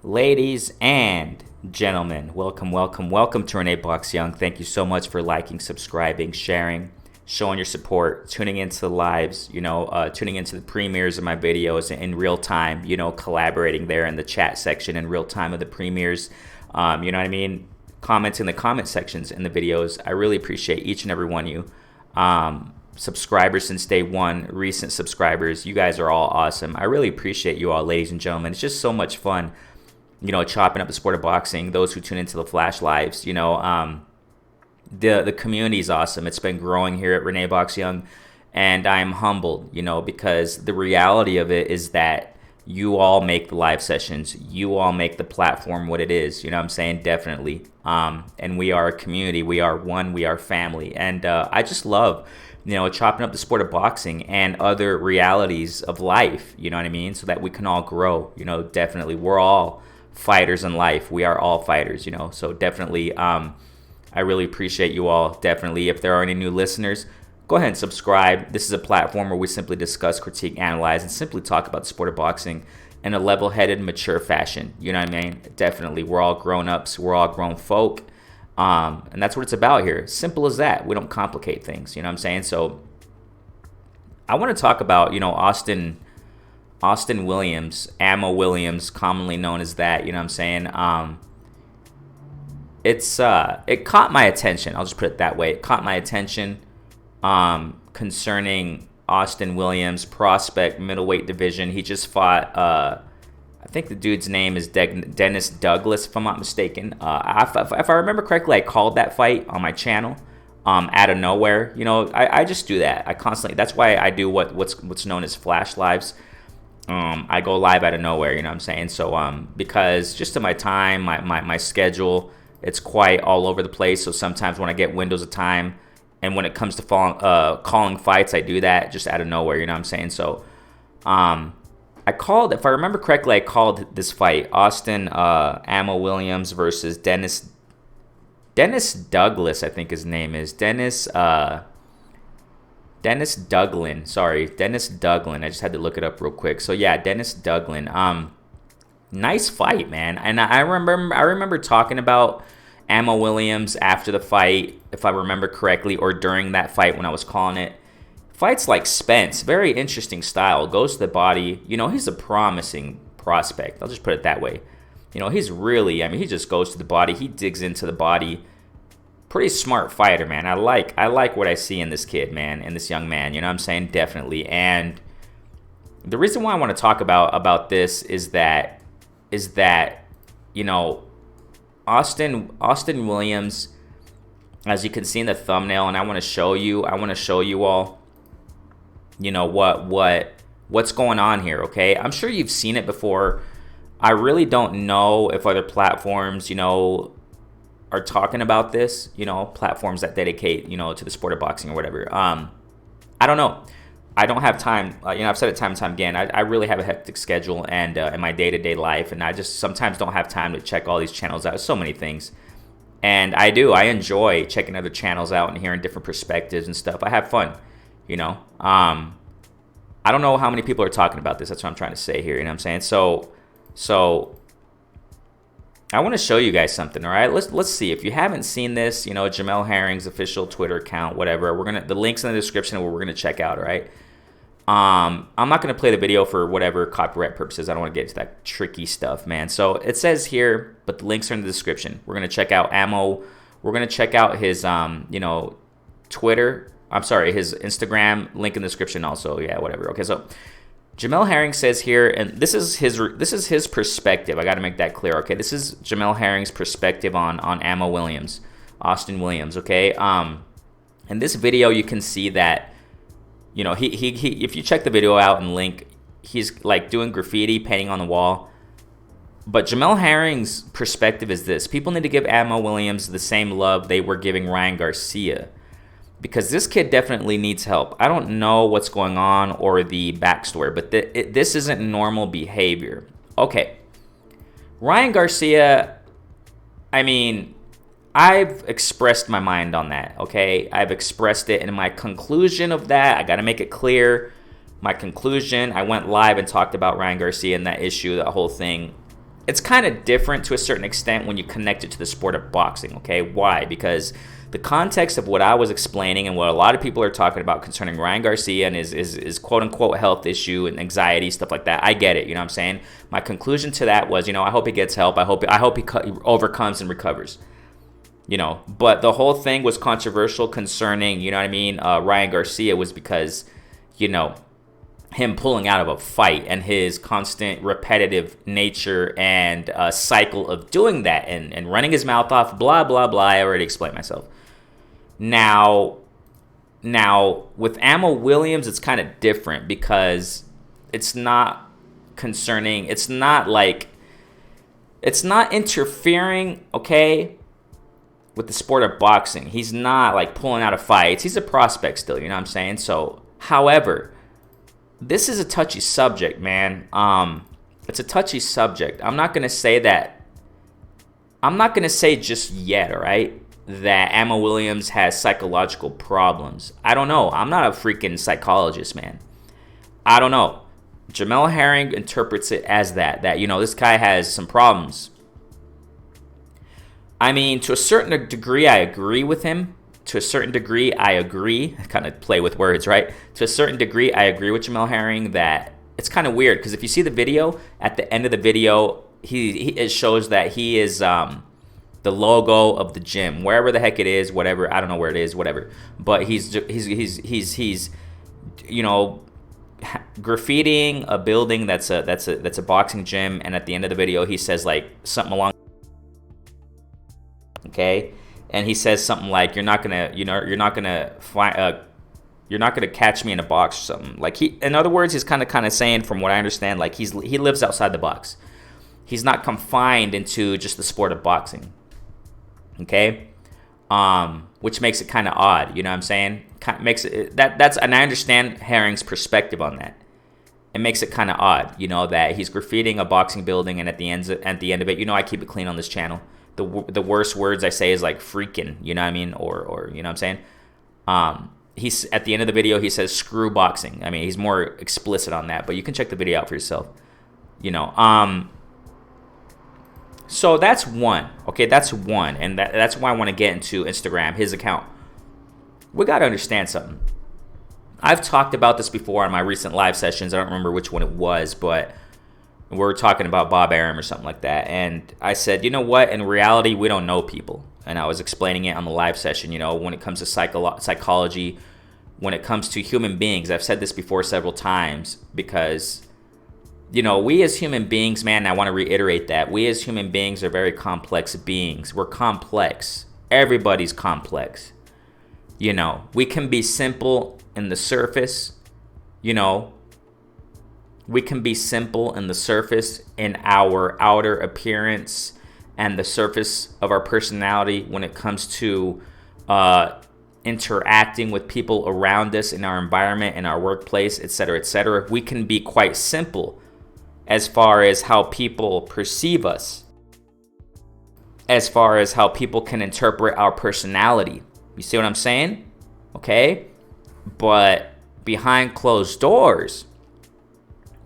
Ladies and gentlemen, welcome to Renee Box Young. Thank you so much for liking, subscribing, sharing, showing your support, tuning into the lives, tuning into the premieres of my videos in real time, collaborating there in the chat section in real time of the premieres. You know what I mean? Comments in the comment sections in the videos. I really appreciate each and every one of you. Subscribers since day one, recent subscribers, you guys are all awesome. I really appreciate you all, ladies and gentlemen. It's just so much fun, chopping up the sport of boxing. Those who tune into the flash lives, the community is awesome. It's been growing here at Renee Box Young, and I'm humbled, because the reality of it is that you all make the live sessions. You all make the platform what it is. You know what I'm saying? Definitely. And we are a community. We are one. We are family. And I just love, chopping up the sport of boxing and other realities of life. You know what I mean? So that we can all grow. Definitely. We're all fighters in life. We are all fighters. So definitely. I really appreciate you all. Definitely. If there are any new listeners, go ahead and subscribe. This is a platform where we simply discuss, critique, analyze, and simply talk about the sport of boxing in a level-headed, mature fashion. You know what I mean? Definitely. We're all grown-ups. We're all grown folk. And that's what it's about here. Simple as that. We don't complicate things. You know what I'm saying? So I want to talk about, Austin Williams, Ammo Williams, commonly known as that. You know what I'm saying? It caught my attention. I'll just put it that way. It caught my attention concerning Austin Williams, prospect, middleweight division. He just fought, I think the dude's name is Dennis Douglas, if I'm not mistaken. If I remember correctly, I called that fight on my channel out of nowhere. I just do that. I constantly, that's why I do what's known as flash lives. I go live out of nowhere, you know what I'm saying? So because just to my time, my schedule, it's quite all over the place. So sometimes when I get windows of time, and when it comes to calling fights, I do that just out of nowhere, you know what I'm saying? So I called, if I remember correctly, I called this fight, Austin Ammo Williams versus Dennis Douglas, I think his name is. Dennis Douglin. Sorry, Dennis Douglin. I just had to look it up real quick. So yeah, Dennis Douglin. Nice fight, man. And I remember talking about Ammo Williams after the fight, if I remember correctly, or during that fight when I was calling it. Fights like Spence, very interesting style, goes to the body. He's a promising prospect. I'll just put it that way. He's really, he just goes to the body. He digs into the body. Pretty smart fighter, man. I like what I see in this kid, man, in this young man. You know what I'm saying? Definitely. And the reason why I want to talk about this is that Austin Williams, as you can see in the thumbnail, and I want to show you all, what's going on here, okay? I'm sure you've seen it before. I really don't know if other platforms, are talking about this, platforms that dedicate, to the sport of boxing or whatever. I don't know. I don't have time. I've said it time and time again. I really have a hectic schedule and in my day-to-day life, and I just sometimes don't have time to check all these channels out. So many things. And I enjoy checking other channels out and hearing different perspectives and stuff. I have fun, I don't know how many people are talking about this. That's what I'm trying to say here, you know what I'm saying? So I want to show you guys something, all right? Let's see. If you haven't seen this, Jamel Herring's official Twitter account, whatever, the link's in the description of what we're going to check out, all right? I'm not going to play the video for whatever copyright purposes. I don't want to get into that tricky stuff, man. So it says here, but the links are in the description. We're going to check out Ammo. We're going to check out his, Twitter. I'm sorry, his Instagram, link in the description also. Yeah, whatever. Okay, so Jamel Herring says here, and this is his perspective. I got to make that clear, okay? This is Jamel Herring's perspective on Ammo Williams, Austin Williams, okay? In this video, you can see that, he if you check the video out and link, he's like doing graffiti, painting on the wall. But Jamel Herring's perspective is this: people need to give Ammo Williams the same love they were giving Ryan Garcia, because this kid definitely needs help. I don't know what's going on or the backstory, but this isn't normal behavior. Okay, Ryan Garcia, I've expressed my mind on that, okay? I've expressed it, and my conclusion of that, I got to make it clear. My conclusion, I went live and talked about Ryan Garcia and that issue, that whole thing. it's kind of different to a certain extent when you connect it to the sport of boxing, okay? Why? Because the context of what I was explaining and what a lot of people are talking about concerning Ryan Garcia and his quote-unquote health issue and anxiety, stuff like that, I get it, you know what I'm saying? My conclusion to that was, I hope he gets help. I hope he overcomes and recovers, But the whole thing was controversial concerning, Ryan Garcia was because, him pulling out of a fight and his constant repetitive nature and cycle of doing that and running his mouth off, blah, blah, blah. I already explained myself. Now with Ammo Williams, it's kind of different because it's not interfering, okay, with the sport of boxing. He's not like pulling out of fights. He's a prospect still, you know what I'm saying? So, however, this is a touchy subject, man. It's a touchy subject. I'm not going to say just yet, all right, that Ammo Williams has psychological problems. I don't know. I'm not a freaking psychologist, man. I don't know. Jamel Herring interprets it as that this guy has some problems. I mean, to a certain degree, I agree with him. To a certain degree, I agree. I kind of play with words, right? To a certain degree, I agree with Jamel Herring that it's kind of weird because if you see the video, at the end of the video, it shows that he is the logo of the gym, wherever the heck it is, whatever. I don't know where it is, whatever. But he's graffitiing a building that's a boxing gym, and at the end of the video, he says like something along. Okay. And he says something like, "You're not gonna catch me in a box," or something. Like in other words, he's kind of saying, from what I understand, like he lives outside the box. He's not confined into just the sport of boxing. Okay, which makes it kind of odd. You know what I'm saying? Makes it that's and I understand Herring's perspective on that. It makes it kind of odd, that he's graffitiing a boxing building, and at the end of it, I keep it clean on this channel. The worst words I say is like freaking, you know what I mean? Or you know what I'm saying? He's at the end of the video, he says screw boxing. I mean, he's more explicit on that, but you can check the video out for yourself. So that's one. Okay, that's one. And that's why I want to get into Instagram, his account. We got to understand something. I've talked about this before on my recent live sessions. I don't remember which one it was, but we were talking about Bob Arum or something like that. And I said, you know what? In reality, we don't know people. And I was explaining it on the live session, when it comes to psychology, when it comes to human beings. I've said this before several times because, we as human beings, man, I want to reiterate that. We as human beings are very complex beings. We're complex. Everybody's complex. We can be simple in the surface, we can be simple in the surface in our outer appearance and the surface of our personality when it comes to interacting with people around us in our environment, in our workplace, etc., etc. We can be quite simple as far as how people perceive us, as far as how people can interpret our personality. You see what I'm saying? Okay? But behind closed doors,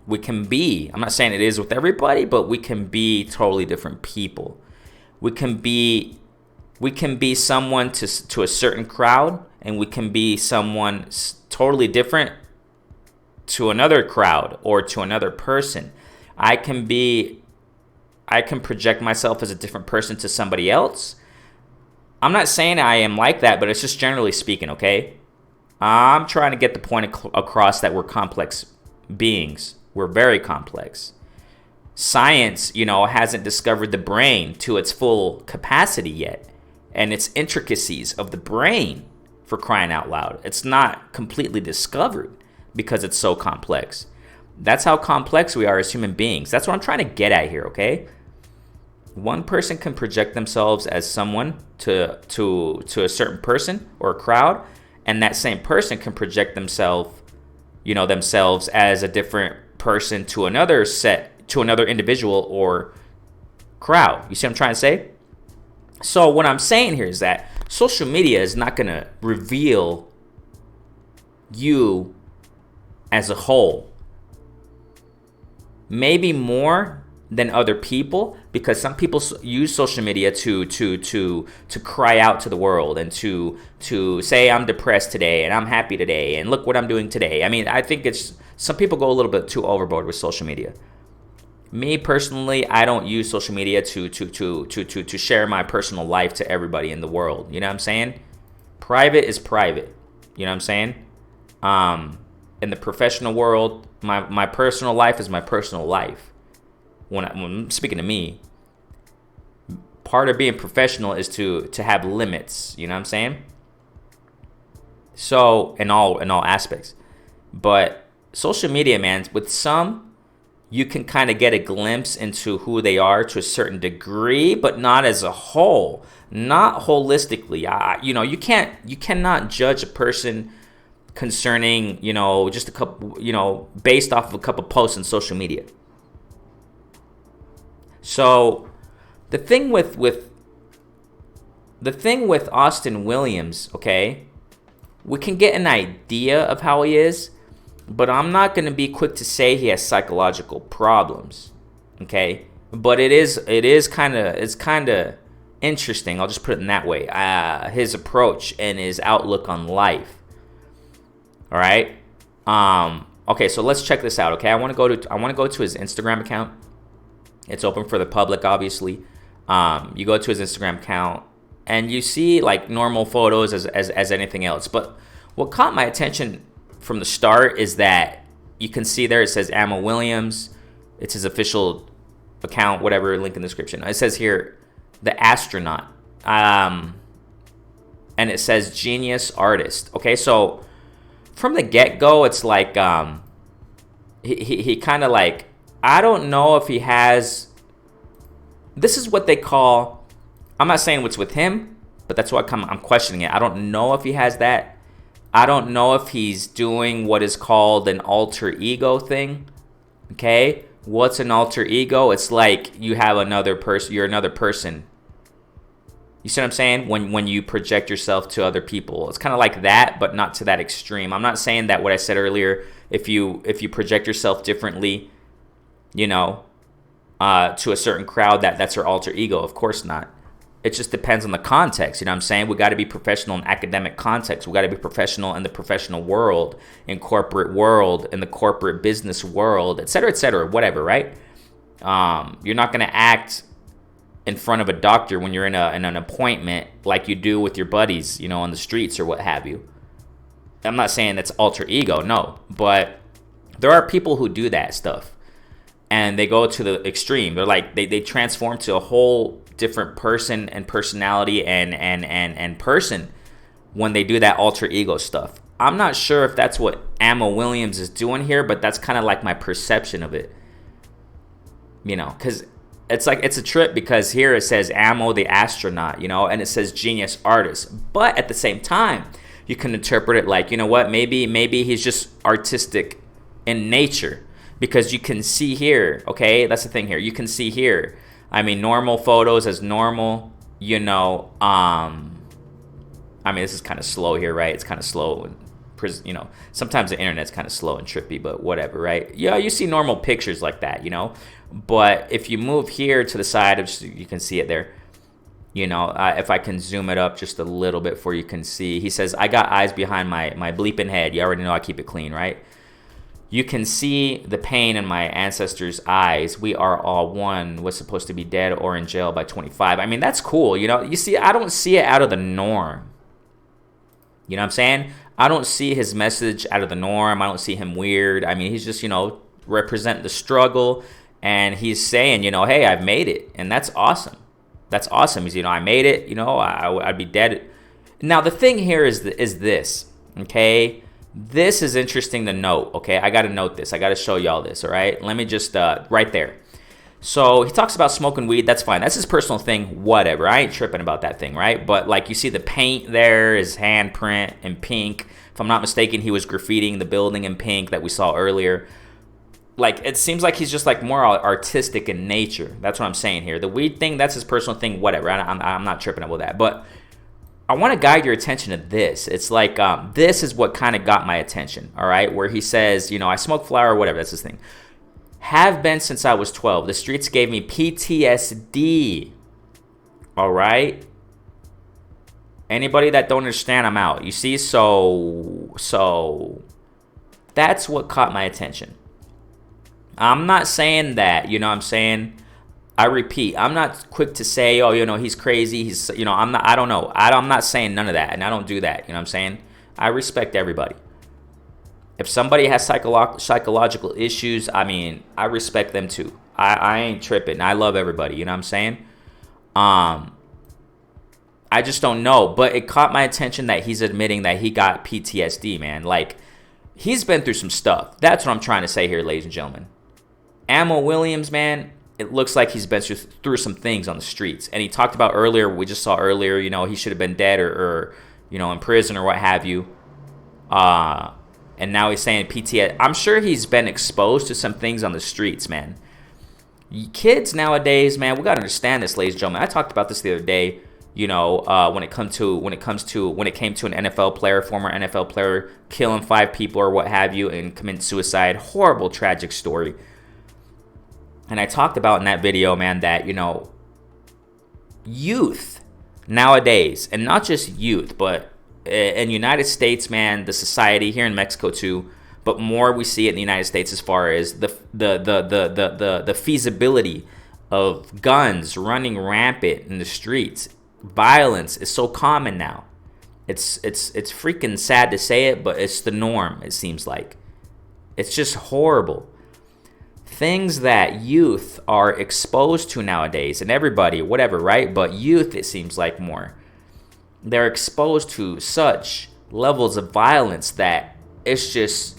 we can be, I'm not saying it is with everybody, but we can be totally different people. We can be someone to a certain crowd, and we can be someone totally different to another crowd or to another person. I can project myself as a different person to somebody else. I'm not saying I am like that, but it's just generally speaking, okay? I'm trying to get the point across that we're complex beings. We're very complex. Science, hasn't discovered the brain to its full capacity yet, and its intricacies of the brain, for crying out loud. It's not completely discovered because it's so complex. That's how complex we are as human beings. That's what I'm trying to get at here, okay? One person can project themselves as someone to a certain person or a crowd, and that same person can project themselves as a different person to another individual or crowd. You see what I'm trying to say? So what I'm saying here is that social media is not going to reveal you as a whole. Maybe more than other people, because some people use social media to cry out to the world and to say I'm depressed today and I'm happy today and look what I'm doing today. I mean, I think it's some people go a little bit too overboard with social media. Me personally, I don't use social media to share my personal life to everybody in the world. You know what I'm saying? Private is private. You know what I'm saying? In the professional world, my personal life is my personal life. When I'm speaking to me, part of being professional is to have limits. You know what I'm saying? So in all aspects, but social media, man, with some, you can kind of get a glimpse into who they are to a certain degree, but not as a whole, not holistically. You cannot judge a person concerning, just a couple, based off of a couple posts on social media. So the thing with Austin Williams, okay, we can get an idea of how he is, but I'm not going to be quick to say he has psychological problems, okay? But it's kind of interesting. I'll just put it in that way. His approach and his outlook on life. All right. Okay. So let's check this out. Okay. I want to go to his Instagram account. It's open for the public, obviously. You go to his Instagram account and you see like normal photos as anything else. But what caught my attention from the start is that you can see there it says Jamel Williams. It's his official account, whatever, link in the description. It says here, the astronaut. And it says genius artist. Okay, so from the get-go, it's like he kind of like, I don't know if he has, this is what they call, I'm not saying what's with him, but that's why I'm questioning it. I don't know if he has that. I don't know if he's doing what is called an alter ego thing. Okay? What's an alter ego? It's like you have another person, you're another person. You see what I'm saying? When you project yourself to other people. It's kind of like that, but not to that extreme. I'm not saying that what I said earlier, if you project yourself differently, to a certain crowd, that's your alter ego. Of course not. It just depends on the context. You know what I'm saying? We got to be professional in academic context. We got to be professional in the professional world, in corporate world, in the corporate business world, et cetera, whatever, right? You're not going to act in front of a doctor when you're in an appointment like you do with your buddies, on the streets or what have you. I'm not saying that's alter ego, no. But there are people who do that stuff. And they go to the extreme. They're like, they transform to a whole different person and personality and person when they do that alter ego stuff. I'm not sure if that's what Jamel Williams is doing here, but that's kind of like my perception of it. Because it's like, it's a trip, because here it says Jamel the astronaut, and it says genius artist. But at the same time, you can interpret it like, maybe he's just artistic in nature. Because you can see here, okay, that's the thing here. You can see here, normal photos as normal, this is kind of slow here, right? It's kind of slow, and, sometimes the internet's kind of slow and trippy, but whatever, right? Yeah, you see normal pictures like that, But if you move here to the side, you can see it there. If I can zoom it up just a little bit for you can see. He says, I got eyes behind my bleeping head. You already know I keep it clean, right? You can see the pain in my ancestors' eyes. We are all one. Was supposed to be dead or in jail by 25. That's cool. You see, I don't see it out of the norm. You know what I'm saying? I don't see his message out of the norm. I don't see him weird. He's just, representing the struggle. And he's saying, hey, I've made it. And that's awesome. That's awesome. He's, I made it. I'd be dead. Now, the thing here is this, okay? This is interesting to note, okay? I got to note this. I got to show y'all this, all right? Let me just, right there. So he talks about smoking weed. That's fine. That's his personal thing, whatever. I ain't tripping about that thing, right? But, like, you see the paint there, his handprint in pink. If I'm not mistaken, he was graffitiing the building in pink that we saw earlier. Like, it seems like he's just, like, more artistic in nature. That's what I'm saying here. The weed thing, that's his personal thing, whatever. I'm not tripping about that. But I want to guide your attention to this. It's like, this is what kind of got my attention, all right? Where he says, I smoke flower, whatever, that's his thing. Have been since I was 12. The streets gave me PTSD. All right? Anybody that don't understand, I'm out. You see, so that's what caught my attention. I'm not saying that, you know what I'm saying? I repeat, I'm not quick to say, oh, you know, he's crazy. He's, you know, I don't know. I'm not saying none of that, and I don't do that. You know what I'm saying? I respect everybody. If somebody has psychological issues, I mean, I respect them too. I ain't tripping. I love everybody. You know what I'm saying? I just don't know. But it caught my attention that he's admitting that he got PTSD, man. Like, he's been through some stuff. That's what I'm trying to say here, ladies and gentlemen. Jamel Williams, man, it looks like he's been through some things on the streets. And he talked about earlier, we just saw earlier, you know, he should have been dead or you know, in prison or what have you. And now he's saying PTSD. I'm sure he's been exposed to some things on the streets, man. Kids nowadays, man, we got to understand this, ladies and gentlemen. I talked about this the other day. You know, when it came to an NFL player, former NFL player, killing 5 people or what have you, and committing suicide. Horrible, tragic story. And I talked about in that video, man, that, you know, youth nowadays, and not just youth, but in the United States, man, the society here in Mexico too, but more we see it in the United States as far as the feasibility of guns running rampant in the streets. Violence is so common now. It's freaking sad to say it, but it's the norm, it seems like. It's just horrible. Things that youth are exposed to nowadays, and everybody, whatever, right? But youth, it seems like more. They're exposed to such levels of violence that it's just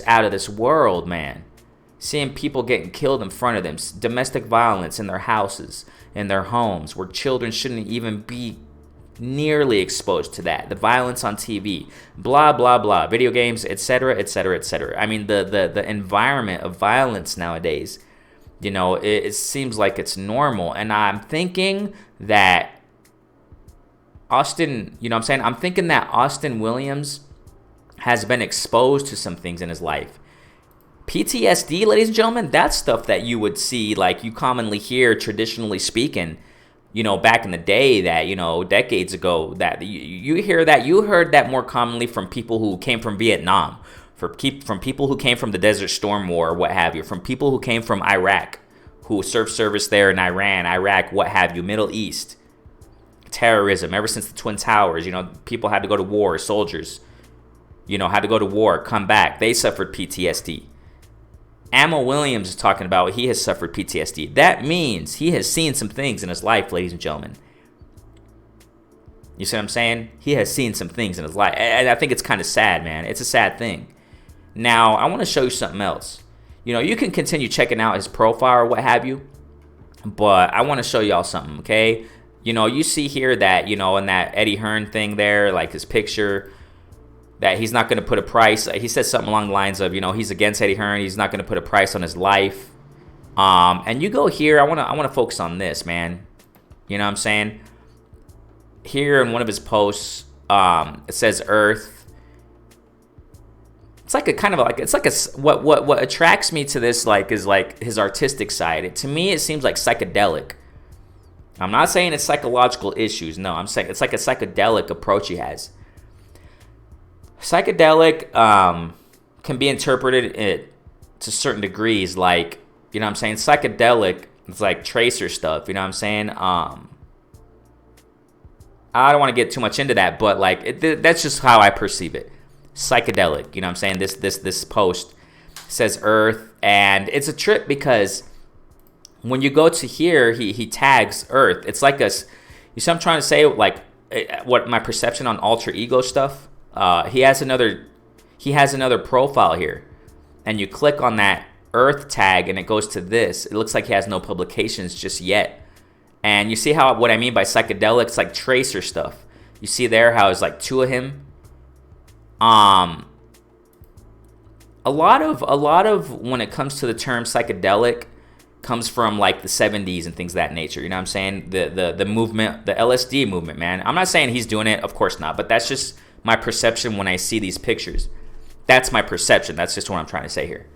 out of this world, man. Seeing people getting killed in front of them, domestic violence in their houses, in their homes, where children shouldn't even be nearly exposed to that. The violence on TV, blah, blah, blah, video games, etc., etc., etc. I mean, the environment of violence nowadays, you know, it seems like it's normal. And I'm thinking that Austin, you know what I'm saying? I'm thinking that Austin Williams has been exposed to some things in his life. PTSD, ladies and gentlemen, that's stuff that you would see, like you commonly hear, traditionally speaking, you know, back in the day, that, you know, decades ago, that you heard that more commonly from people who came from Vietnam, from people who came from the Desert Storm War, what have you, from people who came from Iraq, who served service there in Iran, Iraq, what have you, Middle East. Terrorism, ever since the Twin Towers, you know, people had to go to war, soldiers, you know, had to go to war, come back. They suffered PTSD. Jamel Williams is talking about he has suffered PTSD. That means he has seen some things in his life, ladies and gentlemen. You see what I'm saying? He has seen some things in his life. And I think it's kind of sad, man. It's a sad thing. Now, I want to show you something else. You know, you can continue checking out his profile or what have you, but I want to show y'all something, okay? You know, you see here that, you know, in that Eddie Hearn thing there, like his picture, that he's not going to put a price. He said something along the lines of, you know, he's against Eddie Hearn. He's not going to put a price on his life. And you go here. I want to focus on this, man. You know what I'm saying? Here in one of his posts, it says Earth. It's like a kind of like, it's like a, what attracts me to this, like, is like his artistic side. To me, it seems like psychedelic. I'm not saying it's psychological issues. No, I'm saying it's like a psychedelic approach he has. Psychedelic can be interpreted to certain degrees, like, you know what I'm saying? Psychedelic, it's like tracer stuff, you know what I'm saying? I don't want to get too much into that, but like that's just how I perceive it. Psychedelic, you know what I'm saying? This post says Earth, and it's a trip because when you go to here, he tags Earth. It's like you see what I'm trying to say? Like, what my perception on alter ego stuff. He has another profile here, and you click on that Earth tag, and it goes to this. It looks like he has no publications just yet. And you see what I mean by psychedelic? It's like tracer stuff. You see there how it's like 2 of him. A lot of when it comes to the term psychedelic comes from like the 70s and things of that nature. You know what I'm saying? The movement, the LSD movement, man. I'm not saying he's doing it, of course not, but that's just my perception when I see these pictures. That's my perception. That's just what I'm trying to say here.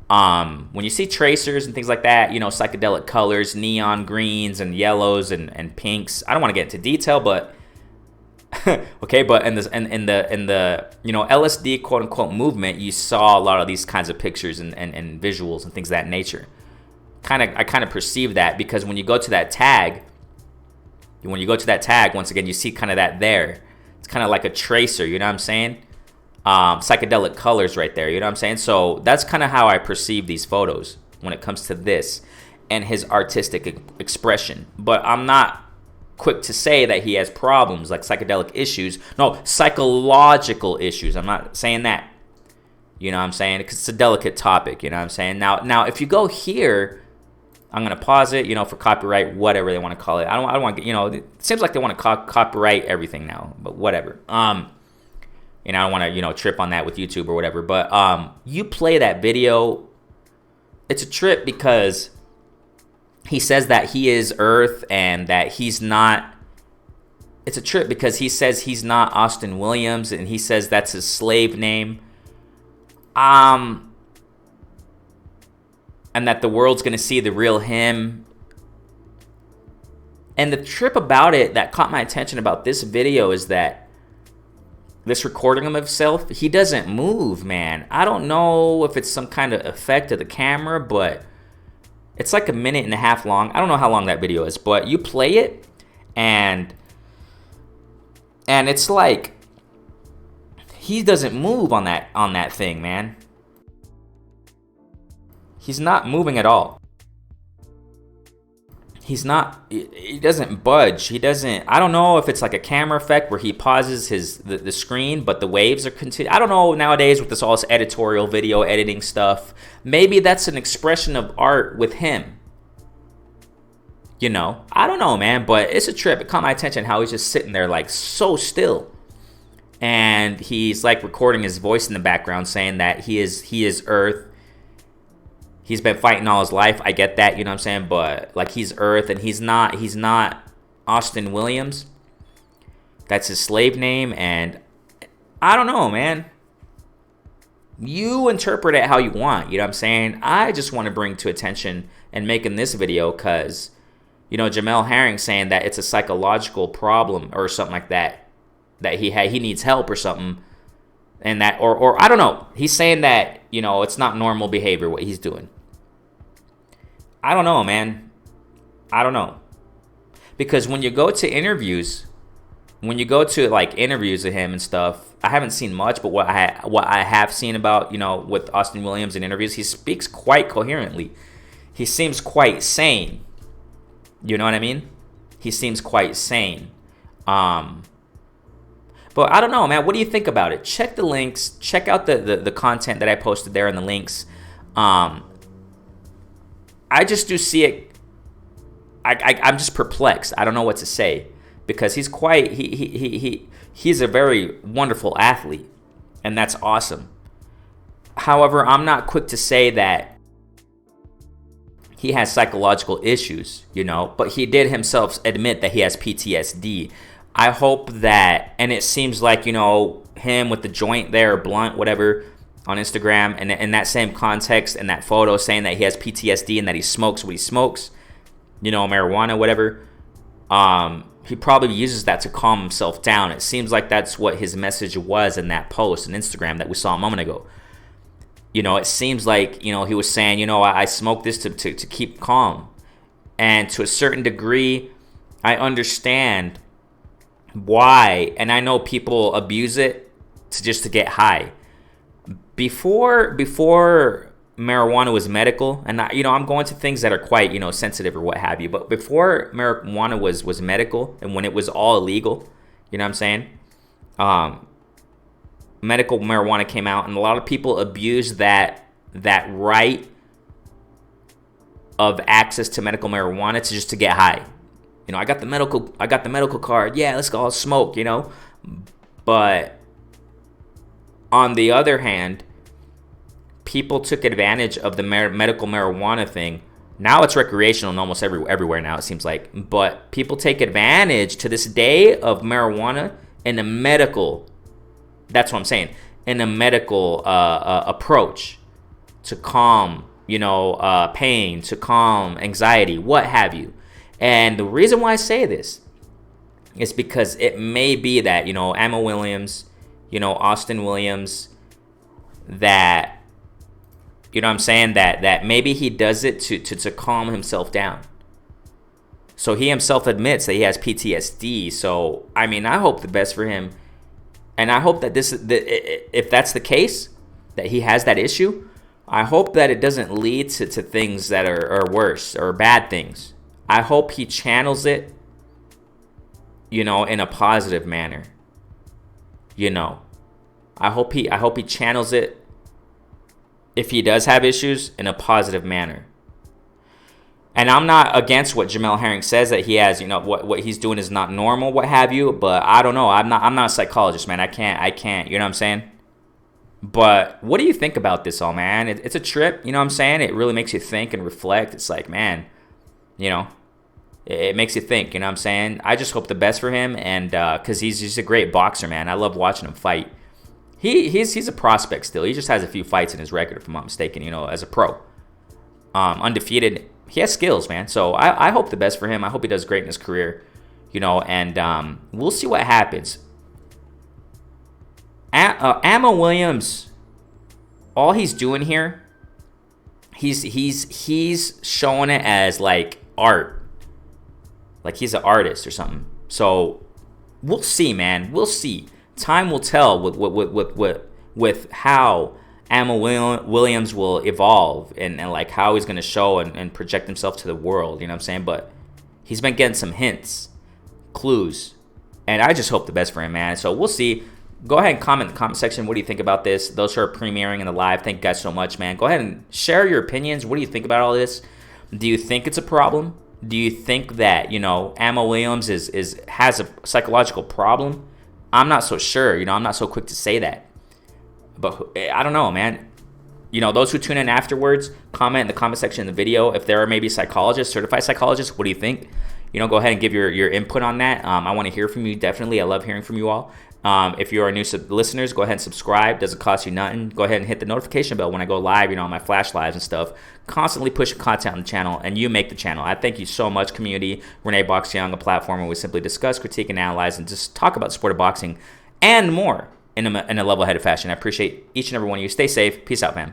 When you see tracers and things like that, psychedelic colors, neon greens and yellows and pinks. I don't want to get into detail, but okay, but in the LSD quote unquote movement, you saw a lot of these kinds of pictures and visuals and things of that nature. I kind of perceive that because when you go to that tag, once again, you see kind of that there. It's kind of like a tracer, you know what I'm saying? Psychedelic colors right there, you know what I'm saying? So that's kind of how I perceive these photos when it comes to this and his artistic expression. But I'm not quick to say that he has problems like psychedelic issues. No, psychological issues. I'm not saying that. You know what I'm saying? Because it's a delicate topic, you know what I'm saying? Now, if you go here, I'm going to pause it, for copyright, whatever they want to call it. I don't want to, it seems like they want to copyright everything now, but whatever. I don't want to, trip on that with YouTube or whatever. But you play that video, it's a trip because he says that he is Earth and that he's not. It's a trip because he says he's not Austin Williams and he says that's his slave name. And that the world's going to see the real him. And the trip about it that caught my attention about this video is that this recording of himself, he doesn't move, man. I don't know if it's some kind of effect of the camera, but it's like 1.5 minutes long. I don't know how long that video is, but you play it and it's like he doesn't move on that thing, man. He's not moving at all. He doesn't budge. I don't know if it's like a camera effect where he pauses the screen, but the waves are continuing. I don't know nowadays with all this editorial video editing stuff. Maybe that's an expression of art with him. I don't know, man, but it's a trip. It caught my attention how he's just sitting there like so still. And he's like recording his voice in the background saying that he is Earth. He's been fighting all his life. I get that, you know what I'm saying? But like he's Earth and he's not Austin Williams. That's his slave name. And I don't know, man. You interpret it how you want, you know what I'm saying? I just want to bring to attention and making this video because, Jamel Herring saying that it's a psychological problem or something like that he needs help or something. And that, or I don't know. He's saying that, it's not normal behavior what he's doing. I don't know, man. I don't know. Because when you go to interviews of him and stuff, I haven't seen much, but what I have seen about, with Austin Williams in interviews, he speaks quite coherently. He seems quite sane. You know what I mean? He seems quite sane. But I don't know, man. What do you think about it? Check the links. Check out the content that I posted there in the links. I just do see it. I'm just perplexed. I don't know what to say because he's quite he's a very wonderful athlete, and that's awesome. However, I'm not quick to say that he has psychological issues, but he did himself admit that he has PTSD. I hope that, and it seems like, him with the joint there, blunt, whatever, on Instagram, and in that same context, and that photo saying that he has PTSD and that he smokes what he smokes, marijuana, whatever, he probably uses that to calm himself down. It seems like that's what his message was in that post on Instagram that we saw a moment ago. It seems like, he was saying, I smoke this to keep calm. And to a certain degree, I understand why, and I know people abuse it to get high. Before marijuana was medical, and I'm going to things that are quite sensitive or what have you, but before marijuana was medical and when it was all illegal, you know what I'm saying? Medical marijuana came out, and a lot of people abused that right of access to medical marijuana to get high. I got the medical card. Yeah, let's go all smoke, But on the other hand, people took advantage of the medical marijuana thing. Now it's recreational in almost everywhere now, it seems like. But people take advantage to this day of marijuana in a medical, that's what I'm saying, in a medical approach. to calm, pain, to calm anxiety, what have you. And the reason why I say this is because it may be that, Ammo Williams, Austin Williams, that, what I'm saying, that maybe he does it to calm himself down. So he himself admits that he has PTSD. So, I mean, I hope the best for him. And I hope that if that's the case, that he has that issue, I hope that it doesn't lead to things that are worse or bad things. I hope he channels it, in a positive manner. I hope he channels it, if he does have issues, in a positive manner. And I'm not against what Jamel Herring says, that he has, what he's doing is not normal, what have you. But I don't know. I'm not a psychologist, man. I can't. You know what I'm saying? But what do you think about this all, man? It's a trip. You know what I'm saying? It really makes you think and reflect. It's like, man, it makes you think. You know what I'm saying? I just hope the best for him, and because he's a great boxer, man. I love watching him fight. He's a prospect still. He just has a few fights in his record, if I'm not mistaken. As a pro, undefeated. He has skills, man. So I hope the best for him. I hope he does great in his career, and we'll see what happens. Ammo Williams, all he's doing here, he's showing it as like art, like he's an artist or something. So we'll see, man. We'll see. Time will tell with how Ammo Williams will evolve and like how he's going to show and project himself to the world, you know what I'm saying? But he's been getting some hints, clues, and I just hope the best for him, man. So we'll see. Go ahead and comment in the comment section. What do you think about this? Those who are premiering in the live, thank you guys so much, man. Go ahead and share your opinions. What do you think about all this? Do you think it's a problem? Do you think that, Ammo Williams has a psychological problem? I'm not so sure. I'm not so quick to say that. But I don't know, man. Those who tune in afterwards, comment in the comment section of the video. If there are maybe psychologists, certified psychologists, what do you think? Go ahead and give your input on that. I want to hear from you, definitely. I love hearing from you all. If you are new listeners, go ahead and subscribe. Doesn't cost you nothing. Go ahead and hit the notification bell when I go live, on my flash lives and stuff. Constantly pushing content on the channel, and you make the channel. I thank you so much, community. Renee Box Young, a platform where we simply discuss, critique, and analyze, and just talk about the sport of boxing and more in a level-headed fashion. I appreciate each and every one of you. Stay safe. Peace out, fam.